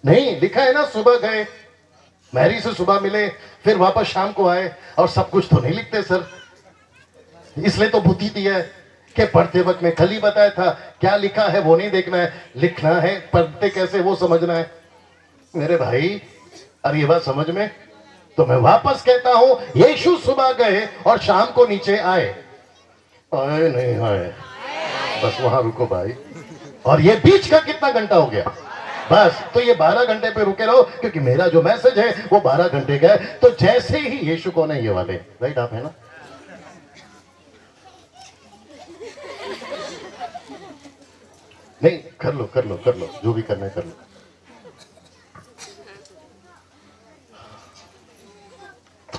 नहीं लिखा है ना, सुबह गए मैरी से, सुबह मिले, फिर वापस शाम को आए, और सब कुछ तो नहीं लिखते सर। इसलिए तो बुद्धि दी है कि पढ़ते वक्त में कल ही बताया था, क्या लिखा है वो नहीं देखना है, लिखना है, पढ़ते कैसे वो समझना है। मेरे भाई अरे ये बात समझ में, तो मैं वापस कहता हूं, यीशु सुबह गए और शाम को नीचे आए नहीं आए, बस वहां रुको भाई। और ये बीच का कितना घंटा हो गया, बस तो ये 12 घंटे पे रुके रहो, क्योंकि मेरा जो मैसेज है वो 12 घंटे का है। तो जैसे ही यीशु कौन है, ये वाले राइट, आप है ना, नहीं कर लो कर लो कर लो, जो भी करना है कर लो।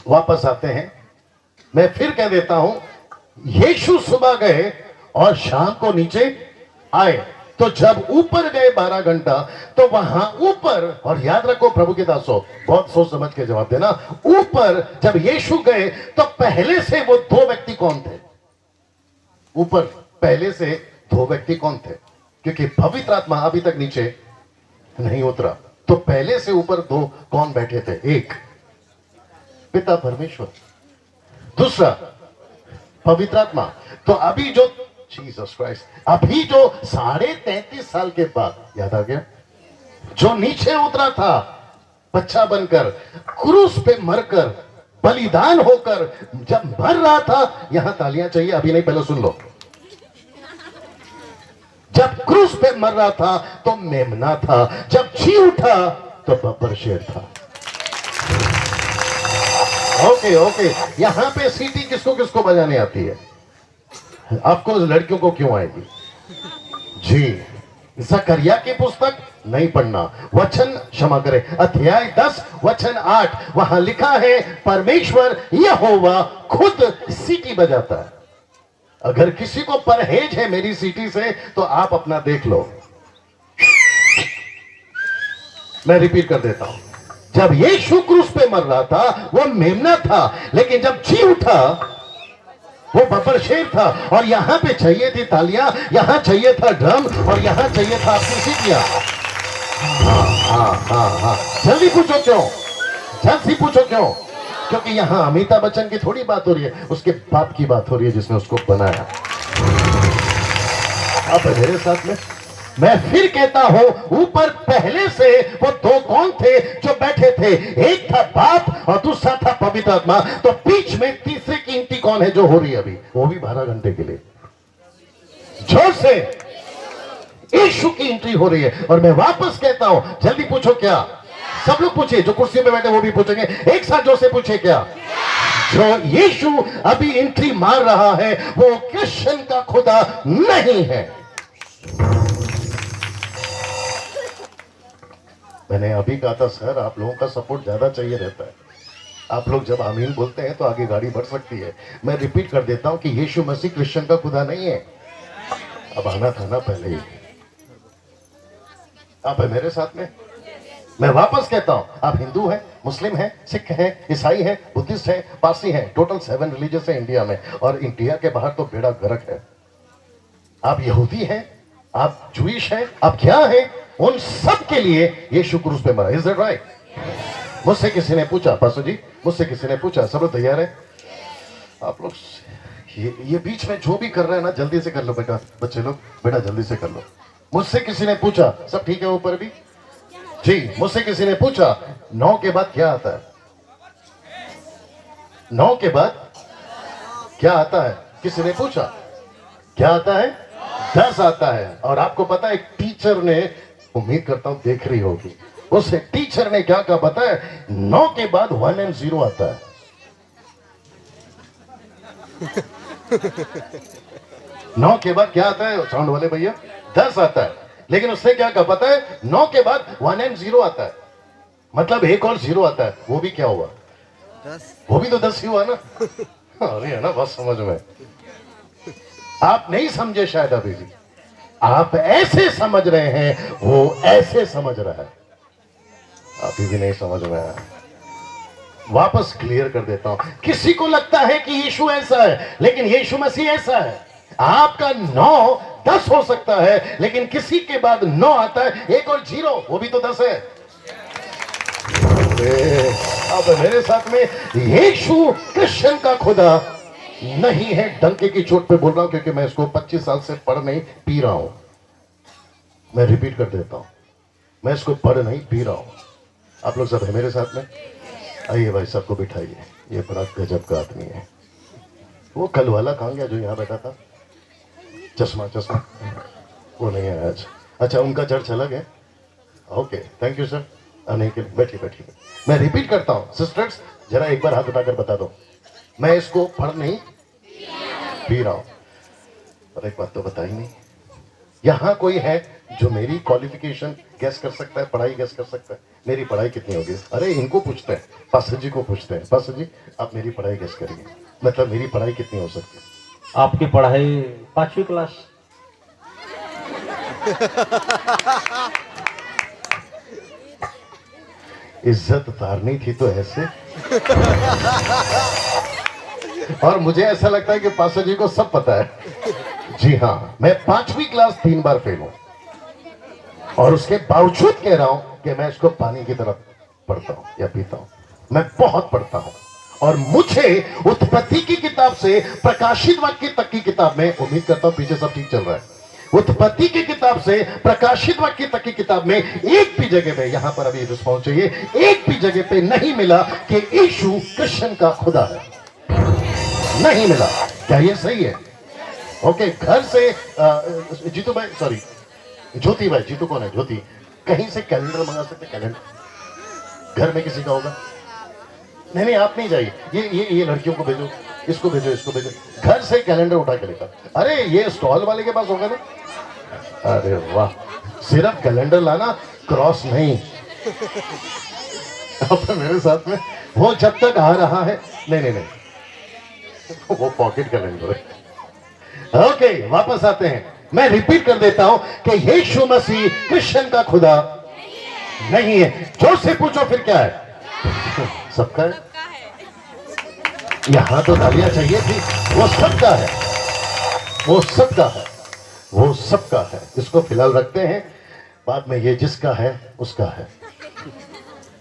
वापस आते हैं, मैं फिर कह देता हूं, यीशु सुबह गए और शाम को नीचे आए। तो जब ऊपर गए 12 घंटा, तो वहां ऊपर, और याद रखो प्रभु के दासों, बहुत सोच समझ के जवाब देना, ऊपर जब यीशु गए तो पहले से वो 2 व्यक्ति कौन थे, ऊपर पहले से 2 व्यक्ति कौन थे, क्योंकि पवित्र आत्मा अभी तक नीचे नहीं उतरा। तो पहले से ऊपर 2 कौन बैठे थे, एक पिता परमेश्वर, दूसरा पवित्र आत्मा। तो अभी जो जीसस क्राइस्ट, अभी जो 33.5 साल के बाद, याद आ गया, जो नीचे उतरा था बच्चा बनकर, क्रूस पे मरकर, बलिदान होकर, जब मर रहा था, यहां तालियां चाहिए, अभी नहीं, पहले सुन लो। जब क्रूस पे मर रहा था तो मेमना था, जब जी उठा तो बब्बर शेर था। ओके ओके, यहां पे सीटी किसको किसको बजाने आती है, आपको लड़कियों को क्यों आएगी जी। जकरिया की पुस्तक नहीं पढ़ना, वचन क्षमा करें, अध्याय 10 वचन 8, वहां लिखा है परमेश्वर यहोवा खुद सीटी बजाता है। अगर किसी को परहेज है मेरी सीटी से तो आप अपना देख लो। मैं रिपीट कर देता हूं, जब यीशु क्रूस पे मर रहा था वो मेमना था, लेकिन जब जी उठा वो बब्बर शेर था। और यहां पे चाहिए थी तालियां, यहां चाहिए था ड्रम, और यहां चाहिए था आपकी सीटियां। हाँ, जल्दी पूछो क्यों, जल्दी पूछो क्यों, क्योंकि यहां अमिताभ बच्चन की थोड़ी बात हो रही है, उसके बाप की बात हो रही है जिसने उसको बनाया। आप मेरे साथ में, मैं फिर कहता हूं, ऊपर पहले से वो 2 कौन थे जो बैठे थे, एक था बाप और दूसरा था पवित्र आत्मा। तो बीच में तीसरे की एंट्री कौन है जो हो रही है अभी, वो भी 12 घंटे के लिए, जोर से यीशु की एंट्री हो रही है। और मैं वापस कहता हूं, जल्दी पूछो क्या, सब लोग पूछिए, जो कुर्सी में बैठे वो भी पूछेंगे, एक साथ जोर से पूछे क्या। जो यीशु अभी एंट्री मार रहा है वो कृष्ण का खुदा नहीं है। मैंने अभी कहा था सर, आप लोगों का सपोर्ट ज्यादा चाहिए रहता है, आप लोग जब आमीन बोलते हैं तो आगे गाड़ी बढ़ सकती है। मैं रिपीट कर देता हूं कि यीशु मसीह कृष्ण का खुदा नहीं है। अब आना था ना पहले ही, आप है मेरे साथ में। मैं वापस कहता हूं, आप हिंदू हैं, मुस्लिम हैं, सिख हैं, ईसाई हैं, बुद्धिस्ट हैं, पारसी हैं, टोटल 7 रिलीजियस है इंडिया में, और इंडिया के बाहर तो बेड़ा गर्क है। आप यहूदी हैं, आप जूइश हैं, आप क्या हैं, उन सब के लिए यीशु क्रूस पे मरा। Is that right? मुझसे किसी ने पूछा, पास्टर जी मुझसे किसी ने पूछा, सब लोग तैयार है आप लोग, ये बीच में जो भी कर रहे हैं ना जल्दी से कर लो बेटा, बच्चे लोग बेटा जल्दी से कर लो। मुझसे किसी ने पूछा, सब ठीक है ऊपर भी जी, मुझसे किसी ने पूछा 9 के बाद क्या आता है, 9 के बाद क्या आता है, किसी ने पूछा क्या आता है, 10 आता है। और आपको पता है एक टीचर ने, उम्मीद करता हूं देख रही होगी, उस टीचर ने क्या कहा पता है, 9 के बाद 1 और 0 आता है। 9 के बाद क्या आता है साउंड वाले भैया, 10 आता है। लेकिन उसने क्या कहा पता है, 9 के बाद 1 और 0 आता है, मतलब 1 और 0 आता है। वो भी क्या हुआ, 10, वो भी तो 10 ही हुआ ना। अरे है ना, बस समझ में, आप नहीं समझे शायद अभी भी, आप ऐसे समझ रहे हैं, वो ऐसे समझ रहा है, अभी भी नहीं समझ में आया। वापस क्लियर कर देता हूं, किसी को लगता है कि यीशु ऐसा है, लेकिन यीशु मसीह ऐसा है। आपका 9 10 हो सकता है, लेकिन किसी के बाद 9 आता है, एक और 0, वो भी तो 10 है। अब मेरे साथ में, यीशु कृष्ण का खुदा नहीं है। डंके की चोट पे बोल रहा हूं, क्योंकि मैं इसको 25 साल से पढ़ नहीं पी रहा हूं। मैं रिपीट कर देता हूं, मैं इसको पढ़ नहीं पी रहा हूं। आप लोग सब है मेरे साथ में? आइए भाई, सबको बिठाइए। ये बड़ा गजब का आदमी है। वो कल वाला कहां गया जो यहां बैठा था? चश्मा वो नहीं है आज। अच्छा, उनका चर्च अलग है। ओके, थैंक यू सर आने के लिए। बैठिए बैठिए। मैं रिपीट करता हूं, सिस्टर्स जरा एक बार हाथ उठाकर बता दो, मैं इसको पढ़ नहीं पी रहा हूं। और एक बात तो बता ही नहीं, यहां कोई है जो मेरी क्वालिफिकेशन गैस कर सकता है, पढ़ाई गैस कर सकता है? मेरी पढ़ाई कितनी होगी? अरे इनको पूछते हैं, पास्टर जी को पूछते हैं। पास्टर जी, आप मेरी पढ़ाई गैस करिए, मतलब मेरी पढ़ाई कितनी हो सकती है? आपकी पढ़ाई 5वीं क्लास। इज्जत उतारनी थी तो ऐसे। और मुझे ऐसा लगता है कि पास्टर जी को सब पता है। जी हाँ, मैं 5वीं क्लास 3 बार फेल हूं, और उसके बावजूद कह रहा हूं कि मैं इसको पानी की तरफ पढ़ता हूं या पीता हूं। मैं बहुत पढ़ता हूं, और मुझे उत्पत्ति की किताब से प्रकाशित वाक्य तक की किताब में, उम्मीद करता हूं पीछे सब ठीक चल रहा है, उत्पत्ति की किताब से प्रकाशित वाक्य तक की किताब में एक भी जगह पे, यहां पर अभी रिस्पॉन्स चाहिए, एक भी जगह पे नहीं मिला कि यीशु कृष्ण का खुदा है। नहीं मिला। क्या ये सही है? ओके, घर से जीतू भाई, सॉरी ज्योति भाई, जीतू कौन है? ज्योति, कहीं से कैलेंडर मंगा सकते? कैलेंडर घर में किसी का होगा? नहीं नहीं, आप नहीं जाइए, ये लड़कियों को भेजो, इसको भेजो, इसको भेजो, घर से कैलेंडर उठा के लेकर। अरे ये स्टॉल वाले के पास होगा ना? अरे वाह, सिर्फ कैलेंडर लाना, क्रॉस नहीं। अब मेरे साथ में, वो जब तक आ रहा है, नहीं नहीं नहीं, वो पॉकेट कैलेंडर है। ओके, वापस आते हैं। मैं रिपीट कर देता हूं कि यीशु मसीह कृष्ण का खुदा नहीं है। जोर से पूछो फिर क्या है? सबका है। यहां तो तालियां चाहिए थी। वो सबका है, वो सबका है, वो सबका है। इसको फिलहाल रखते हैं, बाद में ये जिसका है उसका है।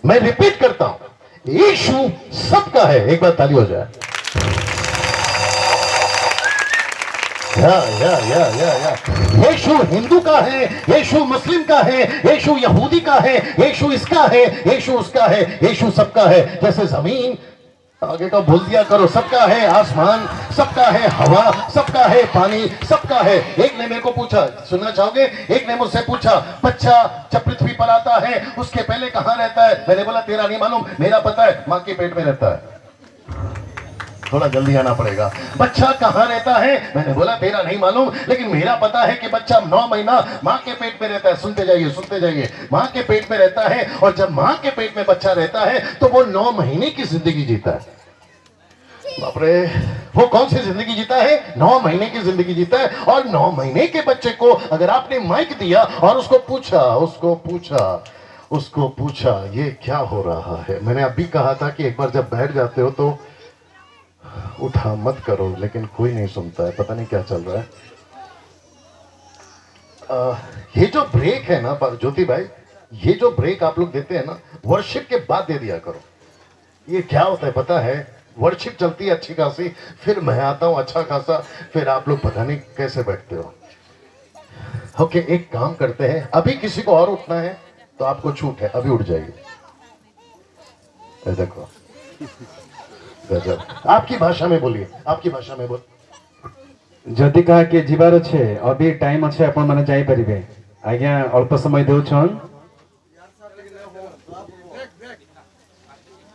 मैं रिपीट करता हूं, यीशु सबका है। एक बार ताली हो जाए। या यीशु हिंदू का है, यीशु मुस्लिम का है, यीशु यहूदी का है, यीशु इसका है, यीशु उसका है, यीशु सबका है। जैसे जमीन, आगे का बोल दिया करो, सबका है। आसमान सबका है, हवा सबका है, पानी सबका है। एक ने मेरे को पूछा, सुनना चाहोगे? एक ने मुझसे पूछा, बच्चा जब पृथ्वी पर आता है उसके पहले कहां रहता है? मैंने बोला तेरा नहीं मालूम, मेरा पता है, मां के पेट में रहता है। थोड़ा जल्दी आना पड़ेगा। बच्चा कहां रहता है? मैंने बोला तेरा नहीं मालूम, लेकिन मेरा पता है कि बच्चा 9 महीना मां के पेट में रहता है। सुनते जाइए, सुनते जाइए। मां के पेट में रहता है, और जब मां के पेट में बच्चा रहता है तो वो 9 महीने की जिंदगी जीता है। बाप रे, वो कौन सी जिंदगी जीता है? 9 महीने की जिंदगी जीता है। और 9 महीने के बच्चे को अगर आपने माइक दिया और उसको पूछा ये क्या हो रहा है? मैंने अभी कहा था कि एक बार जब बैठ जाते हो तो उठा मत करो, लेकिन कोई नहीं सुनता है, पता नहीं क्या चल रहा है। ये जो ब्रेक है ना ज्योति भाई, ये जो ब्रेक आप लोग देते हैं ना, वर्शिप के बाद दे दिया करो। ये क्या होता है पता है? वर्शिप चलती है अच्छी खासी, फिर मैं आता हूं अच्छा खासा, फिर आप लोग पता नहीं कैसे बैठते हो। ओके, एक काम करते हैं, अभी किसी को और उठना है तो आपको छूट है, अभी उठ जाइए। देखो गजब। आपकी भाषा में बोलिए, आपकी भाषा में बोल। जदि कहा के जीवार छे, अभी टाइम अच्छे, आपण माने जाई परिबे। आज्ञा अल्प समय देउछन।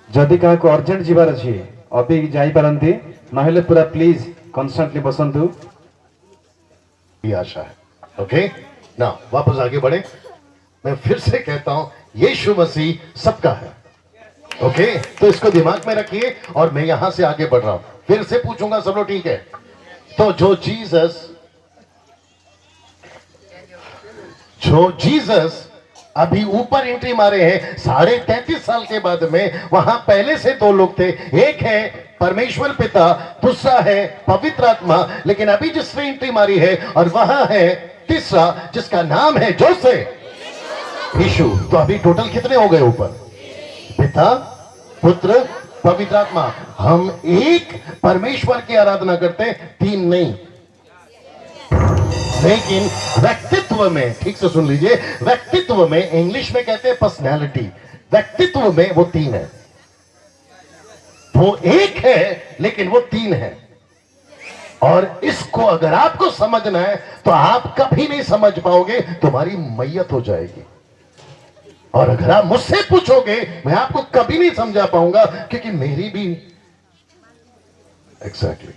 जदि कहा को अर्जेंट जीवार अछि, अभी जाई पारंती, नहेले पूरा प्लीज कॉन्स्टेंटली बसंतु। ये आशा है। ओके ना, वापस आगे बढ़े। मैं फिर से कहता हूं, यीशु मसीह सबका है। ओके, तो इसको दिमाग में रखिए, और मैं यहां से आगे बढ़ रहा हूं। फिर से पूछूंगा, सब लोग ठीक है? तो जो जीसस अभी ऊपर एंट्री मारे हैं 33.5 साल के बाद में, वहां पहले से 2 लोग थे। एक है परमेश्वर पिता, दूसरा है पवित्र आत्मा, लेकिन अभी जिसने एंट्री मारी है और वह है तीसरा जिसका नाम है जोसेफ, यीशु। तो अभी टोटल कितने हो गए ऊपर? पिता, पुत्र, पवित्र आत्मा। हम एक परमेश्वर की आराधना करते हैं, तीन नहीं। लेकिन व्यक्तित्व में, ठीक से सुन लीजिए, व्यक्तित्व में, इंग्लिश में कहते हैं पर्सनैलिटी, व्यक्तित्व में वो तीन है। वो एक है लेकिन वो तीन है। और इसको अगर आपको समझना है तो आप कभी नहीं समझ पाओगे, तुम्हारी मैयत हो जाएगी। और अगर आप मुझसे पूछोगे, मैं आपको कभी नहीं समझा पाऊंगा, क्योंकि मेरी भी एग्जैक्टली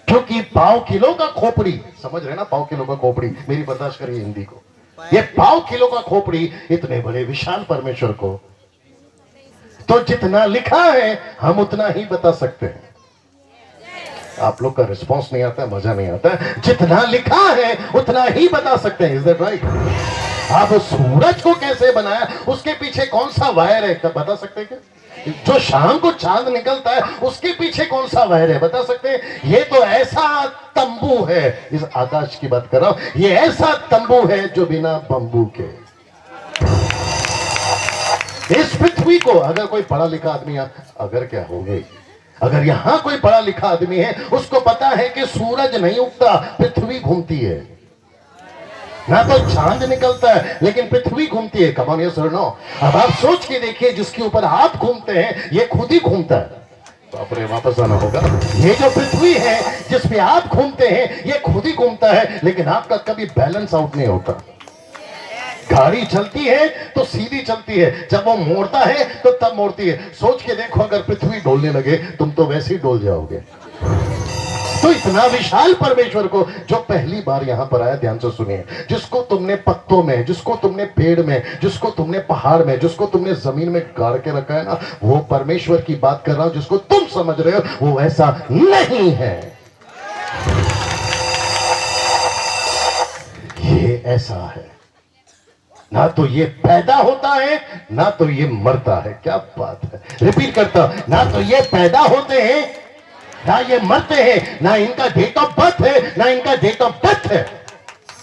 क्योंकि पाव किलो का खोपड़ी, समझ रहे ना, पाव किलो का खोपड़ी, मेरी बर्दाश्त करिए हिंदी को, ये पाव किलो का खोपड़ी इतने बड़े विशाल परमेश्वर को, तो जितना लिखा है हम उतना ही बता सकते हैं। आप लोग का रिस्पांस नहीं आता है, मजा नहीं आता है। जितना लिखा है उतना ही बता सकते हैं। Is that right? आप सूरज को कैसे बनाया, उसके पीछे कौन सा वायर है, बता सकते हैं क्या? जो शाम को चांद निकलता है उसके पीछे कौन सा वायर है, बता सकते हैं? ये तो ऐसा तंबू है, इस आकाश की बात कर रहा हूं, ये ऐसा तंबू है जो बिना बंबू के। इस पृथ्वी को अगर कोई पढ़ा लिखा आदमी, अगर क्या हो गई, अगर यहां कोई पढ़ा लिखा आदमी है, उसको पता है कि सूरज नहीं उगता, पृथ्वी घूमती है। ना तो चांद निकलता है लेकिन पृथ्वी घूमती है। कम ऑन यस और नो? अब आप सोच के देखिए, जिसके ऊपर आप घूमते हैं ये खुद ही घूमता है। तो अपने वापस आना होगा। ये जो पृथ्वी है जिसपे आप घूमते हैं ये खुद ही घूमता है, लेकिन आपका कभी बैलेंस आउट नहीं होता। गाड़ी चलती है तो सीधी चलती है, जब वो मोड़ता है तो तब मोड़ती है। सोच के देखो, अगर पृथ्वी डोलने लगे तुम तो वैसे ही डोल जाओगे। तो इतना विशाल परमेश्वर को जो पहली बार यहां पर आया, ध्यान से सुनिए, जिसको तुमने पत्तों में, जिसको तुमने पेड़ में, जिसको तुमने पहाड़ में, जिसको तुमने जमीन में गाड़ के रखा है ना, वो परमेश्वर की बात कर रहा हूं। जिसको तुम समझ रहे हो वो ऐसा नहीं है। ये ऐसा है, ना तो ये पैदा होता है ना तो ये मरता है। क्या बात है, रिपीट करता हूं, ना तो ये पैदा होते हैं ना ये मरते हैं, ना इनका डेट ऑफ बर्थ है ना इनका डेट ऑफ बर्थ है।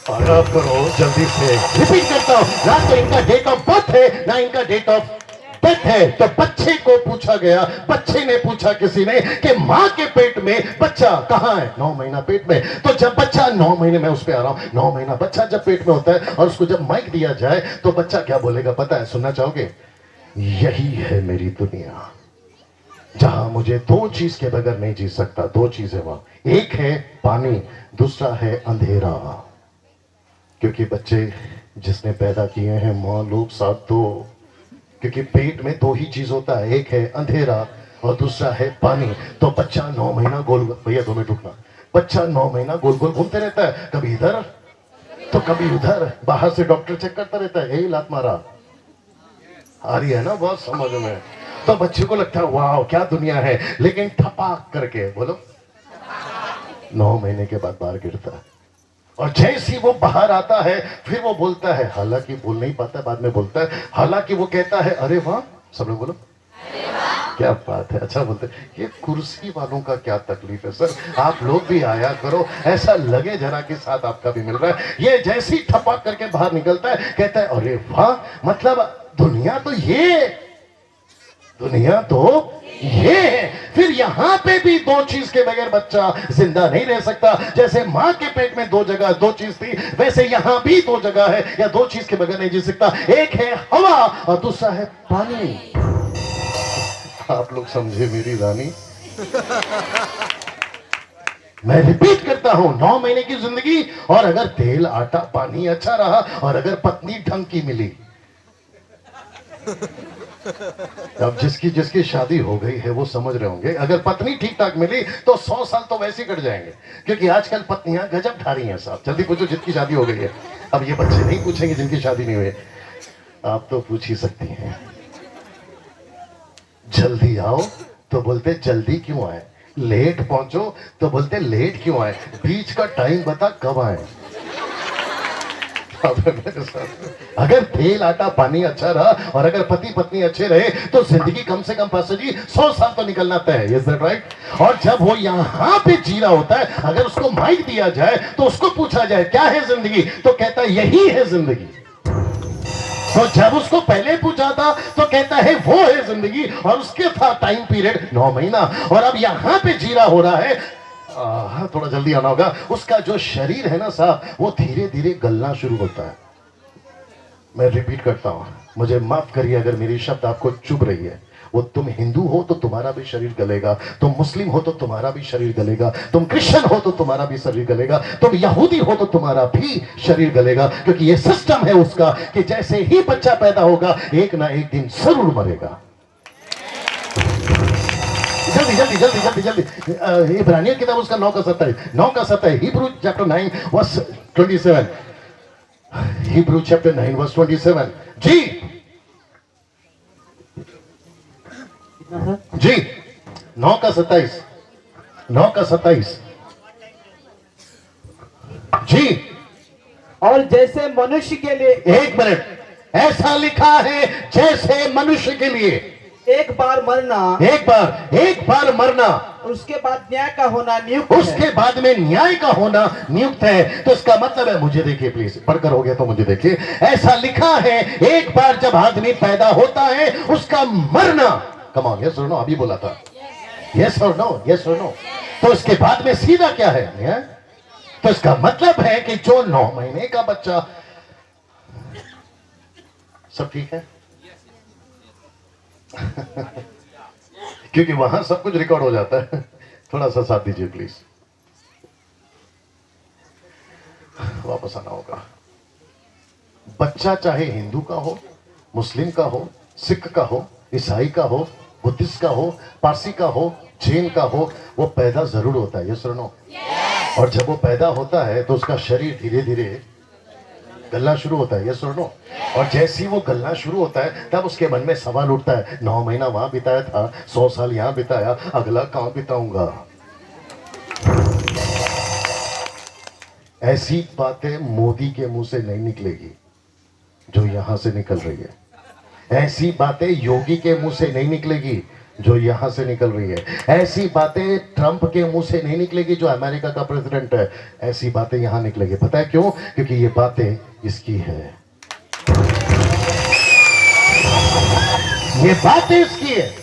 और आप करो जल्दी से, रिपीट करता हूं, ना तो इनका डेट ऑफ बर्थ है ना इनका डेट ऑफ डेथ है। तो बच्चे को पूछा गया, बच्चे ने पूछा किसी ने कि मां के पेट में बच्चा कहां है? 9 महीना पेट में। तो जब बच्चा 9 महीने में, उस पे आ रहा हूं, 9 महीना बच्चा जब पेट में होता है और उसको जब माइक दिया जाए तो बच्चा क्या बोलेगा पता है? सुनना चाहोगे? यही है मेरी दुनिया, जहां मुझे दो चीज के बगैर नहीं जी सकता। दो चीजें वहां, एक है पानी, दूसरा है अंधेरा। क्योंकि बच्चे जिसने पैदा किए हैं मां लोग साथ दो, क्योंकि पेट में दो ही चीज होता है, एक है अंधेरा और दूसरा है पानी। तो बच्चा 9 महीना गोल, भैया 2 मिनट रुकना, बच्चा 9 महीना गोल गोल घूमते रहता है, कभी इधर तो कभी उधर। बाहर से डॉक्टर चेक करता रहता है, यही लात मारा, आ रही है ना बहुत समझ में। तो बच्चे को लगता है वाह क्या दुनिया है, लेकिन ठपाक करके बोलो 9 महीने के बाद बाहर गिरता है। और जैसे ही वो बाहर आता है फिर वो बोलता है, हालांकि बोल नहीं पाता, बाद में बोलता है, हालांकि वो कहता है अरे वाह, सब लोग बोलो क्या बात है, अच्छा बोलते हैं। ये कुर्सी वालों का क्या तकलीफ है सर, आप लोग भी आया करो, ऐसा लगे जरा के साथ आपका भी मिल रहा है। ये जैसे ही ठपाक करके बाहर निकलता है कहता है अरे वाह, मतलब दुनिया तो ये, दुनिया तो ये है। फिर यहां पे भी दो चीज के बगैर बच्चा जिंदा नहीं रह सकता। जैसे मां के पेट में दो जगह दो चीज थी, वैसे यहां भी दो जगह है या दो चीज के बगैर नहीं जी सकता। एक है हवा और दूसरा है पानी। आप लोग समझे मेरी रानी? मैं रिपीट करता हूं, 9 महीने की जिंदगी, और अगर तेल आटा पानी अच्छा रहा और अगर पत्नी ढंग की मिली, अब जिसकी जिसकी शादी हो गई है वो समझ रहे होंगे, अगर पत्नी ठीक ठाक मिली तो 100 साल तो वैसे ही कट जाएंगे। क्योंकि आजकल पत्नियां गजब ढारी हैं साहब। जल्दी पूछो जिनकी शादी हो गई है। अब ये बच्चे नहीं पूछेंगे जिनकी शादी नहीं हुई, आप तो पूछ ही सकती हैं। जल्दी आओ तो बोलते जल्दी क्यों आए, लेट पहुंचो तो बोलते लेट क्यों आए, बीच का टाइम बता कब आए। अगर तेल आटा पानी अच्छा रहा और अगर पति पत्नी अच्छे रहे तो जिंदगी कम से कम पास्टर जी 100 साल तो निकलना तय है। Is that right? और जब वो यहाँ पे जी रहा होता है, अगर उसको माइक दिया जाए तो उसको पूछा जाए क्या है जिंदगी, तो कहता है यही है जिंदगी। तो जब उसको पहले पूछा था तो कहता है वो है जिंदगी, और उसके था टाइम पीरियड 9 महीना, और अब यहां पे जीरा हो रहा है। थोड़ा जल्दी आना होगा। उसका जो शरीर है ना साहब, वो धीरे धीरे गलना शुरू होता है। मैं रिपीट करता हूं, मुझे माफ करिए अगर मेरी शब्द आपको चुभ रही है। वो तुम हिंदू हो तो तुम्हारा भी शरीर गलेगा, तुम मुस्लिम हो तो तुम्हारा भी शरीर गलेगा, तुम क्रिश्चियन हो तो तुम्हारा भी शरीर गलेगा, तुम यहूदी हो तो तुम्हारा भी शरीर गलेगा, क्योंकि ये सिस्टम है उसका कि जैसे ही बच्चा पैदा होगा एक ना एक दिन जरूर मरेगा। जल्दी जल्दी जल्दी जल्दी जल्दी। इब्रानियों की किताब उसका 9:27 Hebrew chapter 9 verse 27। Hebrew chapter 9 verse 27 जी जी 9:27 जी। और जैसे मनुष्य के लिए एक मिनट, ऐसा लिखा है जैसे मनुष्य के लिए एक बार मरना, एक बार मरना, उसके बाद न्याय का होना नियुक्त है। उसके बाद में न्याय का होना नियुक्त है। तो इसका मतलब है, मुझे देखिए प्लीज, पढ़कर हो गया तो मुझे देखिए, ऐसा लिखा है एक बार जब आदमी पैदा होता है उसका मरना। कम ऑन, यस और नो? अभी बोला था यस और नो, यस और नो। तो इसके बाद में सीधा क्या है? तो इसका मतलब है कि जो 9 महीने का बच्चा, सब ठीक है? क्योंकि वहां सब कुछ रिकॉर्ड हो जाता है। थोड़ा सा साथ दीजिए प्लीज, वापस आना होगा। बच्चा चाहे हिंदू का हो, मुस्लिम का हो, सिख का हो, ईसाई का हो, बुद्धिस्ट का हो, पारसी का हो, जैन का हो, वो पैदा जरूर होता है। यस और नो? और जब वो पैदा होता है तो उसका शरीर धीरे धीरे गलना शुरू होता है। यस और नो? और जैसे ही वो गलना शुरू होता है तब उसके मन में सवाल उठता है, 9 महीना वहां बिताया था, 100 साल यहां बिताया, अगला कहां बिताऊंगा? ऐसी बातें मोदी के मुंह से नहीं निकलेगी जो यहां से निकल रही है। ऐसी बातें योगी के मुंह से नहीं निकलेगी जो यहां से निकल रही है। ऐसी बातें ट्रंप के मुंह से नहीं निकलेगी जो अमेरिका का प्रेसिडेंट है। ऐसी बातें यहां निकलेगी। पता है क्यों? क्योंकि ये बातें इसकी है। ये बातें इसकी है,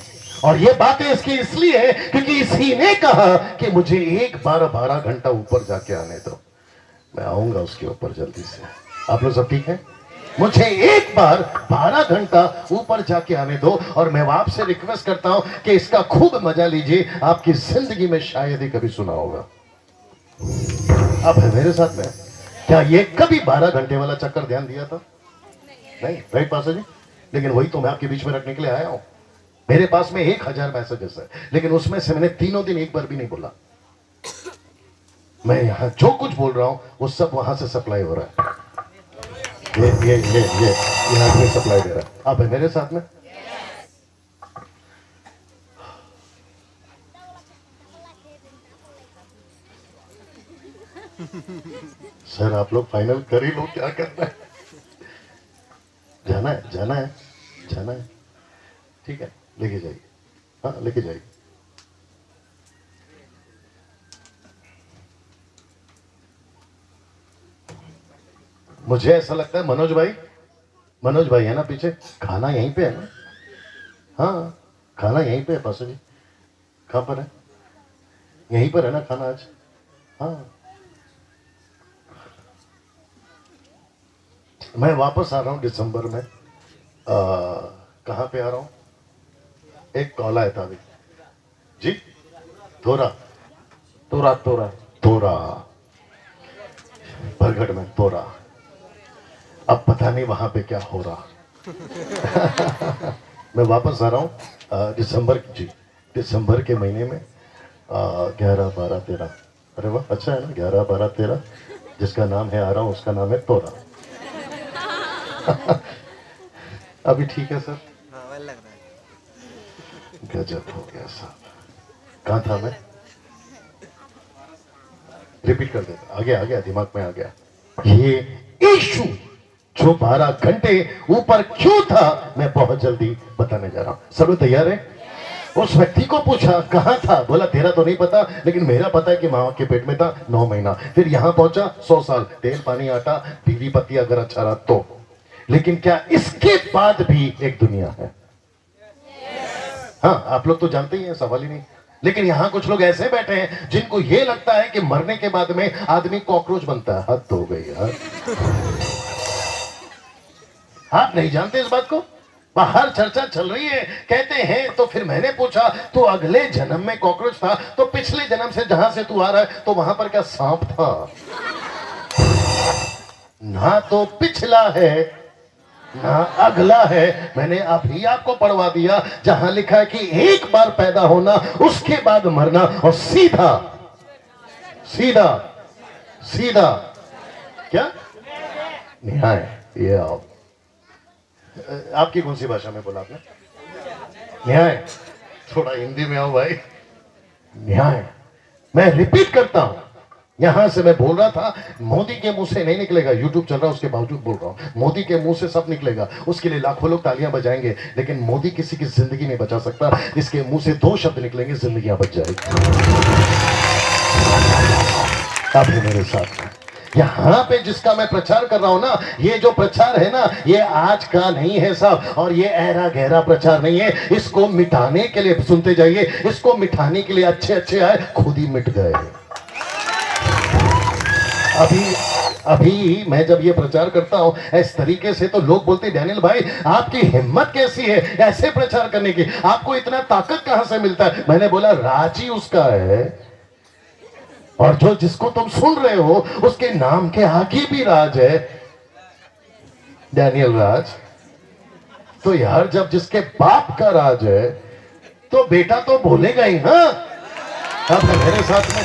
और ये बातें इसकी इसलिए है क्योंकि इसी ने कहा कि मुझे एक बार 12 घंटा ऊपर जाके आने दो, मैं आऊंगा उसके ऊपर जल्दी से। आप लोग सब ठीक है? मुझे एक बार 12 घंटा ऊपर जाके आने दो, और मैं आपसे रिक्वेस्ट करता हूं कि इसका खूब मजा लीजिए। आपकी जिंदगी में शायद ही कभी सुना होगा। आप है मेरे साथ में? क्या ये कभी 12 घंटे वाला चक्कर ध्यान दिया था? नहीं, राइट पास्टर जी? लेकिन वही तो मैं आपके बीच में रखने के लिए आया हूं। मेरे पास में 1000 मैसेजेस है, लेकिन उसमें से मैंने तीनों दिन एक बार भी नहीं बोला। मैं यहां जो कुछ बोल रहा हूं वो सब वहां से सप्लाई हो रहा है। ये आदमी सप्लाई दे रहा है। आप है मेरे साथ में? सर आप लोग फाइनल कर ही लो, क्या करना है? जाना है, जाना है, जाना है। ठीक है, लेके जाइए। हाँ, लेके जाइए। मुझे ऐसा लगता है मनोज भाई है ना पीछे? खाना यहीं पे है ना? हाँ, खाना यहीं पे है पास्टर जी। कहाँ पर है? यहीं पर है ना खाना आज? हाँ, मैं वापस आ रहा हूँ दिसंबर में। कहाँ पे आ रहा हूँ? एक कॉल आया था अभी जी। तोरा बरगढ़ में तोरा। अब पता नहीं वहां पे क्या हो रहा। मैं वापस आ रहा हूँ दिसंबर के महीने में 11, 12, 13। अरे वाह, अच्छा है ना? 11, 12, 13। जिसका नाम है आ रहा हूँ उसका नाम है तोरा। अभी ठीक है सर? गजब हो गया साहब। कहाँ था मैं? रिपीट कर देता। आ गया दिमाग में आ गया। ये यीशु जो 12 घंटे ऊपर क्यों था मैं बहुत जल्दी बताने जा रहा हूं। सब लोग तैयार है? उस व्यक्ति को पूछा कहां था, बोला तेरा तो नहीं पता लेकिन मेरा पता है कि मां के पेट में था 9 महीना। फिर यहां पहुंचा 100 साल, तेल पानी आटा बीवी पति अगर अच्छा रहा तो। लेकिन क्या इसके बाद भी एक दुनिया है? हाँ, आप लोग तो जानते ही हैं, सवाल ही नहीं। लेकिन यहां कुछ लोग ऐसे बैठे हैं जिनको यह लगता है कि मरने के बाद में आदमी कॉकरोच बनता है। हद हो गई यार, आप नहीं जानते इस बात को? बाहर चर्चा चल रही है, कहते हैं। तो फिर मैंने पूछा तू अगले जन्म में कॉकरोच था तो पिछले जन्म से जहां से तू आ रहा है तो वहां पर क्या सांप था? ना तो पिछला है ना अगला है। मैंने अभी आपको पढ़वा दिया जहां लिखा है कि एक बार पैदा होना उसके बाद मरना और सीधा सीधा सीधा क्या न्याय। ये आओ, आपकी कौन सी भाषा में बोला आपने? न्याय। थोड़ा हिंदी में आओ भाई। न्याय। मैं रिपीट करता हूं, यहां से मैं बोल रहा था मोदी के मुंह से नहीं निकलेगा, यूट्यूब चल रहा है उसके बावजूद बोल रहा हूं। मोदी के मुंह से सब निकलेगा, उसके लिए लाखों लोग तालियां बजाएंगे, लेकिन मोदी किसी की जिंदगी नहीं बचा सकता। इसके मुंह से 2 शब्द निकलेंगे, जिंदगियां बच जाएगी। अभी मेरे साथ यहां पे जिसका मैं प्रचार कर रहा हूं ना, ये जो प्रचार है ना, ये आज का नहीं है साहब, और ये ऐरा गहरा प्रचार नहीं है। इसको मिटाने के लिए, सुनते जाइए, इसको मिटाने के लिए अच्छे अच्छे आए, खुद ही मिट गए। अभी मैं जब ये प्रचार करता हूं इस तरीके से तो लोग बोलते डैनियल भाई आपकी हिम्मत कैसी है ऐसे प्रचार करने की, आपको इतना ताकत कहां से मिलता है? मैंने बोला राज ही उसका है, और जो जिसको तुम सुन रहे हो उसके नाम के आगे भी राज है, डैनियल राज। तो यार जब जिसके बाप का राज है तो बेटा तो बोलेगा ही ना। अब मेरे साथ में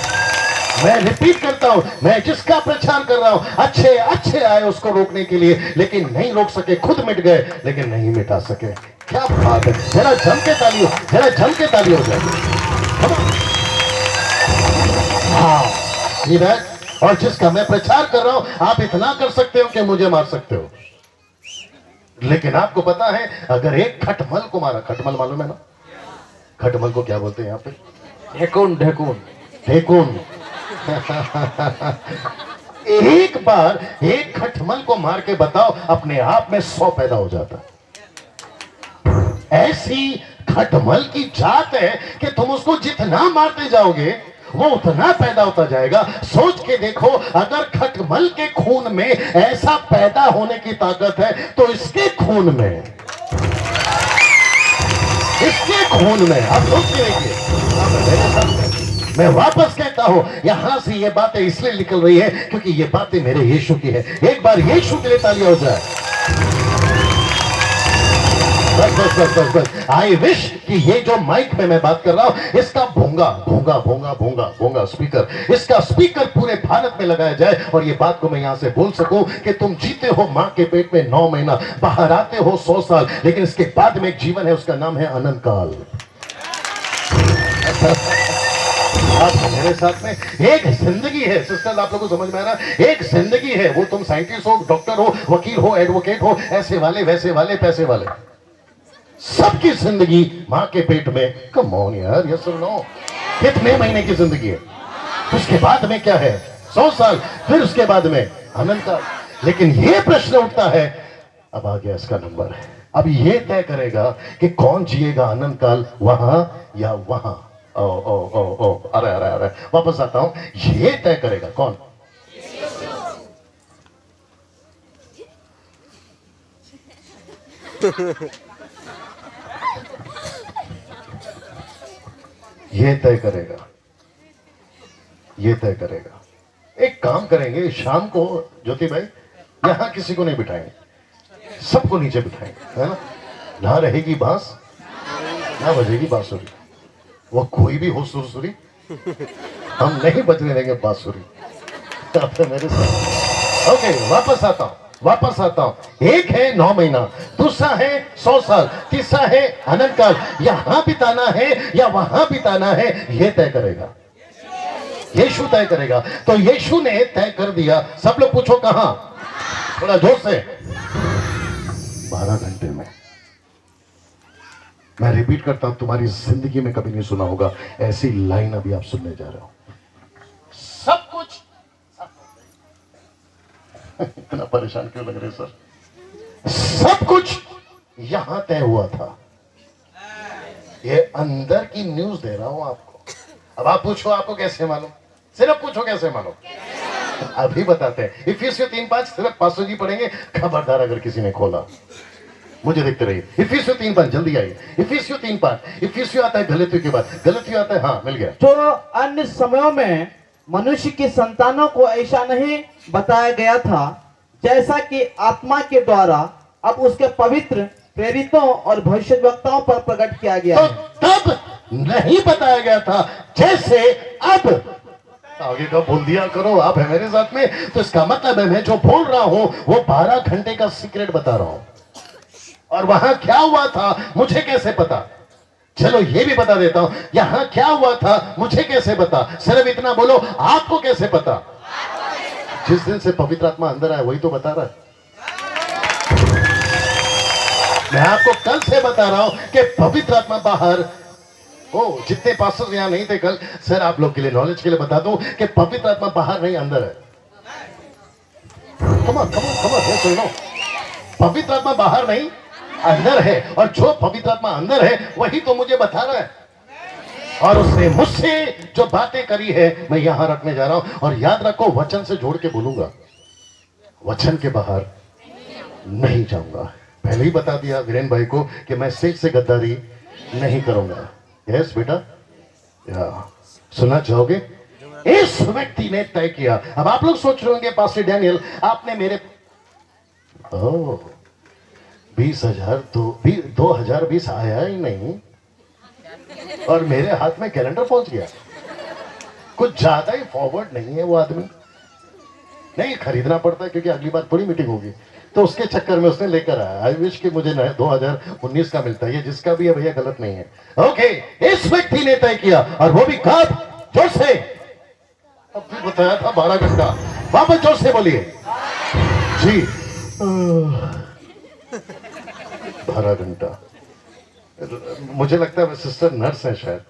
मैं रिपीट करता हूं, मैं जिसका प्रचार कर रहा हूं, अच्छे अच्छे आए उसको रोकने के लिए, लेकिन नहीं रोक सके, खुद मिट गए लेकिन नहीं मिटा सके। क्या बात है, जरा जम के ताली हो, जरा जम के ताली हो जाए। हाँ, और जिसका मैं प्रचार कर रहा हूं आप इतना कर सकते हो कि मुझे मार सकते हो, लेकिन आपको पता है अगर एक खटमल को मारा, खटमल मालूम है ना? खटमल को क्या बोलते हैं यहाँ पे? ढेकुन ढेकुन ढेकुन। एक बार एक खटमल को मार के बताओ, अपने आप में 100 पैदा हो जाता। ऐसी खटमल की जात है कि तुम उसको जितना मारते जाओगे वो उतना पैदा होता जाएगा। सोच के देखो, अगर खटमल के खून में ऐसा पैदा होने की ताकत है तो इसके खून में, इसके खून में, आप सोच के देखिए। मैं वापस कहता हूं, यहां से ये बातें इसलिए निकल रही है क्योंकि ये बातें मेरे यीशु की है। एक बार यीशु के लिए तालियां हो जाए। बस बस बस बस बस। आई विश कि ये जो माइक में मैं बात कर रहा हूं इसका भोंगा भोंगा भोंगा भोंगा भोंगा स्पीकर, इसका स्पीकर पूरे भारत में लगाया जाए और ये बात को मैं यहां से बोल सकूं कि तुम जीते हो मां के पेट में 9 महीना, बाहर आते हो 100 साल, लेकिन इसके बाद में एक जीवन है, उसका नाम है अनंत काल। आप मेरे साथ में एक जिंदगी है सिस्टर, आप लोगों को समझ में आ रहा है? एक जिंदगी है, वो तुम साइंटिस्ट हो, डॉक्टर हो, वकील हो, एडवोकेट हो, ऐसे वाले वैसे वाले पैसे वाले, सबकी जिंदगी मां के पेट में। कम ऑन यार, यस और नो? कितने महीने की जिंदगी है? उसके बाद में क्या है? 100 साल, फिर उसके बाद में अनंत काल। लेकिन यह प्रश्न उठता है, अब आ गया इसका नंबर, अब यह तय करेगा कि कौन जिएगा अनंत काल, वहां या वहां। ओ ओ ओ ओ, अरे वापस आता हूं, ये तय करेगा कौन? ये तय करेगा, ये तय करेगा। एक काम करेंगे, शाम को ज्योति भाई यहां किसी को नहीं बिठाएंगे, सबको नीचे बिठाएंगे, है ना? ना रहेगी बांस, ना बजेगी बांसुरी, वो कोई भी हो सुरसुरी, हम नहीं बजने देंगे बांसुरी। मेरे साथ ओके, वापस आता हूं। एक है 9 महीना, दूसरा है 100 साल, तीसरा है अनंत काल। यहां बिताना है या वहां बिताना है, यह तय करेगा, यीशु तय करेगा। तो यीशु ने तय कर दिया। सब लोग पूछो कहां? थोड़ा जोर से। 12 घंटे में, मैं रिपीट करता हूं, तुम्हारी जिंदगी में कभी नहीं सुना होगा ऐसी लाइन अभी आप सुनने जा रहे हो। सब कुछ इतना परेशान क्यों लग रहे सर? सब कुछ यहां तय हुआ था। ये अंदर की न्यूज दे रहा हूं आपको। अब आप पूछो आपको कैसे मालूम? सिर्फ पूछो कैसे मालूम, अभी बताते हैं। इफिसियों 3:5 सिर्फ 500 जी पढ़ेंगे, खबरदार अगर किसी ने खोला मुझे देखते रहिए। इफिसियों 3:5 जल्दी आइए। इफिसियों 3:5। इफिसियों आता है गलतियों के बाद, गलतियों आता है, हाँ मिल गया। जो अन्य समयों में मनुष्य की संतानों को ऐसा नहीं बताया गया था, जैसा कि आत्मा के द्वारा अब उसके पवित्र प्रेरितों और भविष्यवक्ताओं पर प्रकट किया गया तो है। तब नहीं बताया गया था, जैसे अब। आगे का बोल दिया करो, आप है मेरे साथ में। तो इसका मतलब है मैं जो बोल रहा हूं वो 12 घंटे का सीक्रेट बता रहा हूं। और वहां क्या हुआ था मुझे कैसे पता? चलो ये भी बता देता हूं, यहां क्या हुआ था मुझे कैसे पता? सिर्फ इतना बोलो, आपको कैसे पता? जिस दिन से पवित्र आत्मा अंदर आया वही तो बता रहा है। मैं आपको कल से बता रहा हूं कि पवित्र आत्मा बाहर। ओ जितने पास्टर यहां नहीं थे कल, सर आप लोग के लिए, नॉलेज के लिए बता दूं कि पवित्र आत्मा बाहर नहीं अंदर है। कम ऑन सुनो, पवित्र आत्मा बाहर नहीं अंदर है, और जो पवित्र आत्मा अंदर है वही तो मुझे बता रहा है। और उसने मुझसे जो बातें करी है मैं यहां रखने जा रहा हूं। और याद रखो, वचन से जोड़ के बोलूंगा, वचन के बाहर नहीं जाऊंगा। पहले ही बता दिया वीरेन भाई को कि मैं स्टेज से गद्दारी नहीं करूंगा। यस बेटा, या सुनना चाहोगे? इस व्यक्ति ने तय किया। अब आप लोग सोच रहे होंगे पास्टर डैनियल आपने मेरे 20,000 तो 2020 आया ही नहीं और मेरे हाथ में कैलेंडर पहुंच गया। कुछ ज्यादा ही फॉरवर्ड नहीं है वो आदमी। नहीं खरीदना पड़ता है क्योंकि अगली बार थोड़ी मीटिंग होगी, तो उसके चक्कर में उसने लेकर आया। आई विश कि मुझे 2019 का मिलता है। ये जिसका भी है भैया गलत नहीं है। ओके, इस व्यक्ति ने तय किया, और वो भी कब? जोर से। अब भी बताया था 12 घंटा। वापस जोर से बोलिए जी। 12 घंटा। मुझे लगता है सिस्टर नर्स है शायद।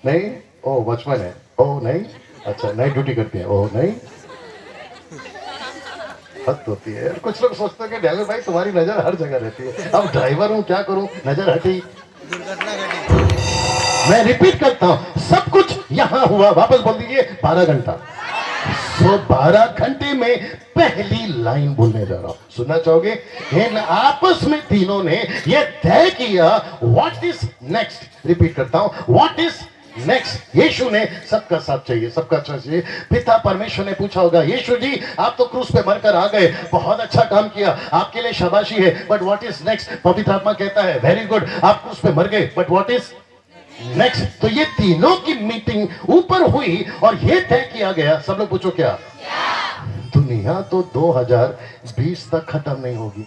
नहीं, ओ वॉचमैन है। ओ नहीं, अच्छा नाइट ड्यूटी करती है। ओ नहीं, हद होती है यार। कुछ लोग सोचते हैं कि डैनियल भाई तुम्हारी नजर हर जगह रहती है। अब ड्राइवर हूं, क्या करूं, नजर हटी। मैं रिपीट करता हूं, सब कुछ यहां हुआ। वापस बोल दीजिए 12 घंटा। तो 12 घंटे में पहली लाइन बोलने जा रहा हूं, सुनना चाहोगे? इन आपस में तीनों ने यह तय किया, व्हाट इज नेक्स्ट। रिपीट करता हूं, व्हाट इज नेक्स्ट। यीशु ने सबका साथ चाहिए, सबका अच्छा चाहिए। पिता परमेश्वर ने पूछा होगा, यीशु जी आप तो क्रूस पे मरकर आ गए, बहुत अच्छा काम किया, आपके लिए शाबाशी है, बट व्हाट इज नेक्स्ट। पवित्र आत्मा कहता है वेरी गुड, आप क्रूस पे मर गए, बट व्हाट इज नेक्स्ट। तो ये तीनों की मीटिंग ऊपर हुई और ये तय किया गया। सब लोग पूछो क्या? दुनिया तो 2020 तक खत्म नहीं होगी।